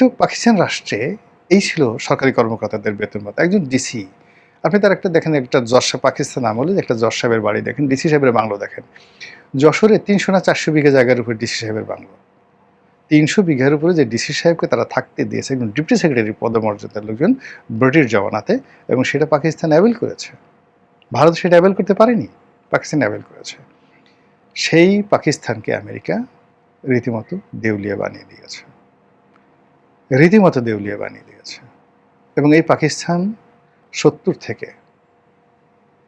তো পাকিস্তান রাষ্ট্রে এই ছিল সরকারি কর্মকর্তাদের বেতন ভাতা। একজন ডিসি, আপনি তার একটা দেখেন, একটা পাকিস্তান আমলে একটা জজ সাহেবের বাড়ি দেখেন, ডিসি সাহেবের বাংলো দেখেন। যশোরে ৩০০ না ৪০০ বিঘা জায়গার উপর ডিসি সাহেবের বাংলো। ৩০০ বিঘার উপরে যে ডিসি সাহেবকে তারা থাকতে দিয়েছে, একজন ডিপ্টি সেক্রেটারি পদমর্যাদার লোকজন ব্রিটিশ জমানাতে, এবং সেটা পাকিস্তান অ্যাভেল করেছে। ভারত সেটা অ্যাভেল করতে পারেনি, পাকিস্তান অ্যাভেল করেছে। সেই পাকিস্তানকে আমেরিকা রীতিমতো দেউলিয়া বানিয়ে দিয়েছে, রীতিমতো দেউলিয়া বানিয়ে দিয়েছে। এবং এই পাকিস্তান ৭০ থেকে,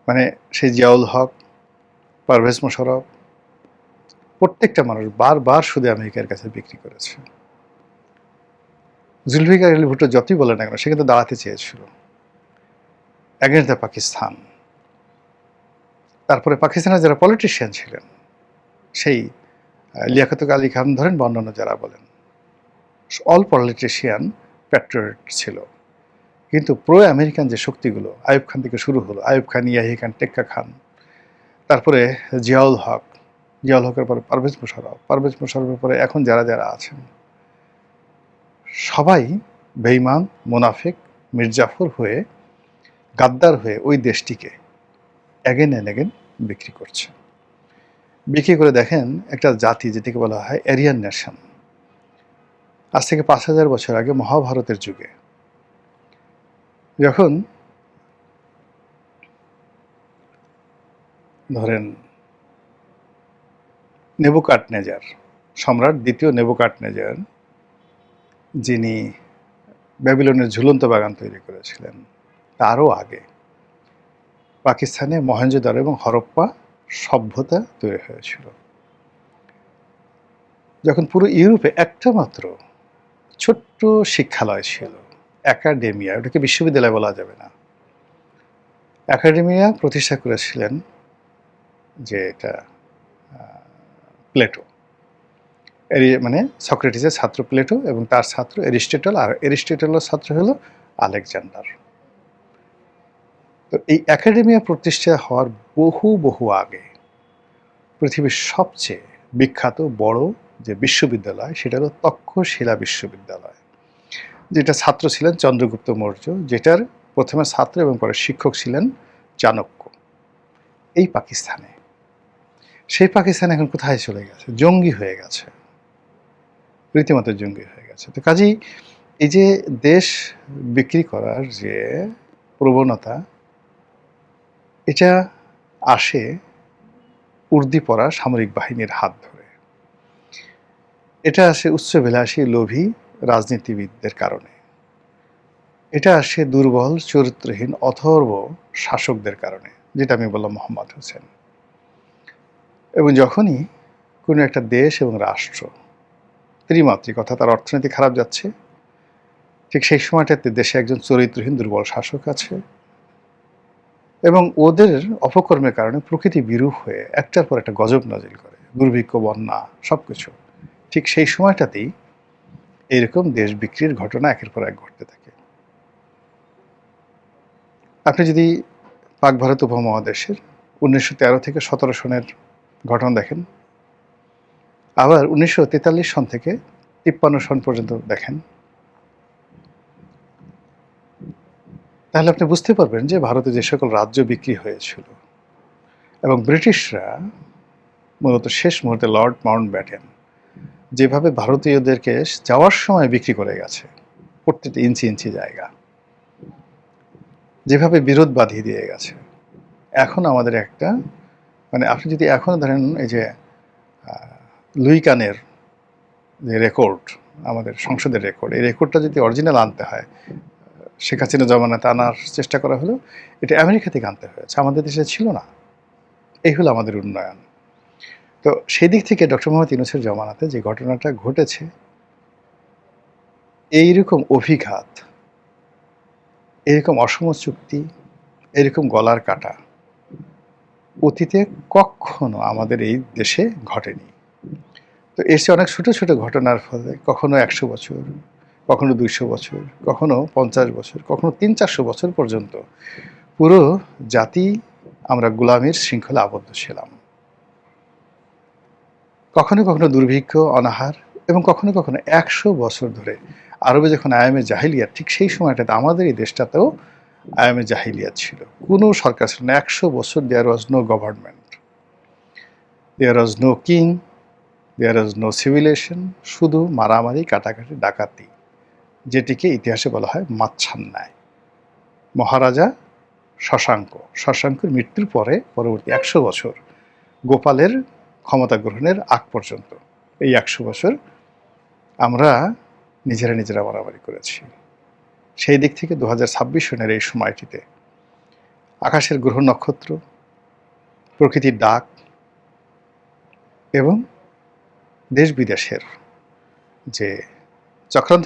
মানে সেই জিয়াউল হক, পারভেজ মোশাররফ, প্রত্যেকটা মানুষ বারবার শুধু আমেরিকার কাছে বিক্রি করেছে। জুলফিকার আলী ভুট্টো যতই বলে না কেন, সে কিন্তু দাঁড়াতে চেয়েছিল অ্যাগেন্স্ট দ্য পাকিস্তান। তারপরে পাকিস্তানের যারা পলিটিশিয়ান ছিলেন, সেই লিয়াকত আলী খান ধরেন বা অন্যান্য যারা বলেন, অল পলিটিশিয়ান প্যাট্রিয়ট ছিল। কিন্তু প্রো আমেরিকান যে শক্তিগুলো, আইয়ুব খান থেকে শুরু হলো, আইয়ুব খান, ইয়াহি খান, টেক্কা খান, তারপরে জিয়াউল হক, জিয়াউল হকের পরে পারভেজ মোশাররফ, পারভেজ মোশাররফের পরে এখন যারা যারা আছেন, সবাই বেঈমান, মুনাফিক, মির্জাফর হয়ে, গাদ্দার হয়ে ওই দেশটিকে অ্যাগেন অ্যান্ড অ্যাগেন বিক্রি করছে। বিক্রি করে দেখেন একটা জাতি যেটাকে বলা হয় এরিয়ান নেশন। আজ থেকে ৫,০০০ বছর আগে মহাভারতের যুগে যখন ধরেন নেবুকাডনেজার, সম্রাট দ্বিতীয় নেবুকাডনেজার, যিনি ব্যাবিলনের ঝুলন্ত বাগান তৈরি করেছিলেন, তারও আগে পাকিস্তানে মহেঞ্জোদারো এবং হরপ্পা সভ্যতা তৈরি হয়েছিল। যখন পুরো ইউরোপে একটা মাত্র ছোট্ট শিক্ষালয় ছিল, একাডেমিয়া, ওটাকে বিশ্ববিদ্যালয় বলা যাবে না, একাডেমিয়া প্রতিষ্ঠা করেছিলেন যে এটা প্লেটো, মানে সক্রেটিসের ছাত্র প্লেটো এবং তার ছাত্র এরিস্টটল, আর এরিস্টটলের ছাত্র হলো আলেকজান্ডার। তো এই একাডেমিয়া প্রতিষ্ঠা হওয়ার বহু বহু আগে পৃথিবীর সবচেয়ে বিখ্যাত বড় যে বিশ্ববিদ্যালয়, সেটা হলো তক্ষশিলা বিশ্ববিদ্যালয়, যেটা ছাত্র ছিলেন চন্দ্রগুপ্ত মৌর্য, যেটার প্রথমে ছাত্র এবং পরে শিক্ষক ছিলেন চাণক্য। এই পাকিস্তানে, সেই পাকিস্তান এখন কোথায় চলে গেছে? জঙ্গি হয়ে গেছে, রীতিমতো জঙ্গি হয়ে গেছে। তো কাজেই এই যে দেশ বিক্রি করার যে প্রবণতা, এটা আসে উর্দি পরা সামরিক বাহিনীর হাত ধরে, এটা আসে উচ্চবিলাসী লোভী রাজনীতিবিদদের কারণে, এটা আসে দুর্বল চরিত্রহীন অথর্ব শাসকদের কারণে, যেটা আমি বললাম মোহাম্মদ হোসেন। এবং যখনই কোনো একটা দেশ এবং রাষ্ট্র ত্রিমাত্রিক, অর্থাৎ তার অর্থনীতি খারাপ যাচ্ছে, ঠিক সেই সময়টাতে দেশে একজন চরিত্রহীন দুর্বল শাসক আছে, এবং ওদের অপকর্মের কারণে প্রকৃতি বিরূপ হয়ে একটার পর একটা গজব নাজিল করে, দুর্ভিক্ষ, বন্যা, সব কিছু। ঠিক সেই সময়টাতেই এইরকম দেশ বিক্রির ঘটনা একের পর এক ঘটতে থাকে। আপনি যদি পাক ভারত উপমহাদেশের 1913 থেকে 17 সনের ঘটনা দেখেন, আবার 1943 সন থেকে 53 সন পর্যন্ত দেখেন, তাহলে আপনি বুঝতে পারবেন যে ভারতে যে সকল রাজ্য বিক্রি হয়েছিল, এবং ব্রিটিশরা মূলত শেষ মুহূর্তে লর্ড মাউন্টব্যাটেন যেভাবে ভারতীয়দেরকে যাওয়ার সময় বিক্রি করে গেছে, প্রত্যেকটা ইঞ্চি ইঞ্চি জায়গা যেভাবে বিরোধ বাঁধিয়ে দিয়ে গেছে। এখন আমাদের একটা, মানে আপনি যদি এখনও ধরেন এই যে লুই কানের যে রেকর্ড, আমাদের সংসদের রেকর্ড, এই রেকর্ডটা যদি অরিজিনাল আনতে হয়, শেখ হাসিনা জমানাতে আনার চেষ্টা করা হলো, এটা আমেরিকা থেকে আনতে হয়েছে, আমাদের দেশে ছিল না। এই হলো আমাদের উন্নয়ন। তো সেই দিক থেকে ডক্টর মোহাম্মদ ইউনূসের জমানাতে যে ঘটনাটা ঘটেছে, এইরকম অভিঘাত, এরকম অসম চুক্তি, এরকম গলার কাটা অতীতে কখনো আমাদের এই দেশে ঘটেনি। তো এর চেয়ে অনেক ছোটো ছোটো ঘটনার ফলে কখনো 100 বছর, কখনো 200 বছর, কখনো 50 বছর, কখনো 300-400 বছর পর্যন্ত পুরো জাতি আমরা গোলামির শৃঙ্খলে আবদ্ধ ছিলাম। কখনো কখনো দুর্ভিক্ষ, অনাহার, এবং কখনো কখনো 100 বছর ধরে আরবে যখন আয়ামে জাহিলিয়াত, ঠিক সেই সময়টাতে আমাদের এই দেশটাতেও আয়ামে জাহিলিয়াত ছিল। কোনো সরকার ছিল না। 100 বছর there was no government, there was no king, there was no civilisation, শুধু মারামারি, কাটাকাটি, ডাকাতি, যেটিকে ইতিহাসে বলা হয় মাচ্ছান্যায়। মহারাজা শশাঙ্কের মৃত্যুর পরে পরবর্তী 100 বছর গোপালের ক্ষমতা গ্রহণের আগ পর্যন্ত, এই 100 বছর আমরা নিজেরা মারামারি করেছি। সেই দিক থেকে 2026 সনের এই সময়টিতে আকাশের গ্রহ নক্ষত্র, প্রকৃতির ডাক এবং দেশ বিদেশের যে চক্রান্ত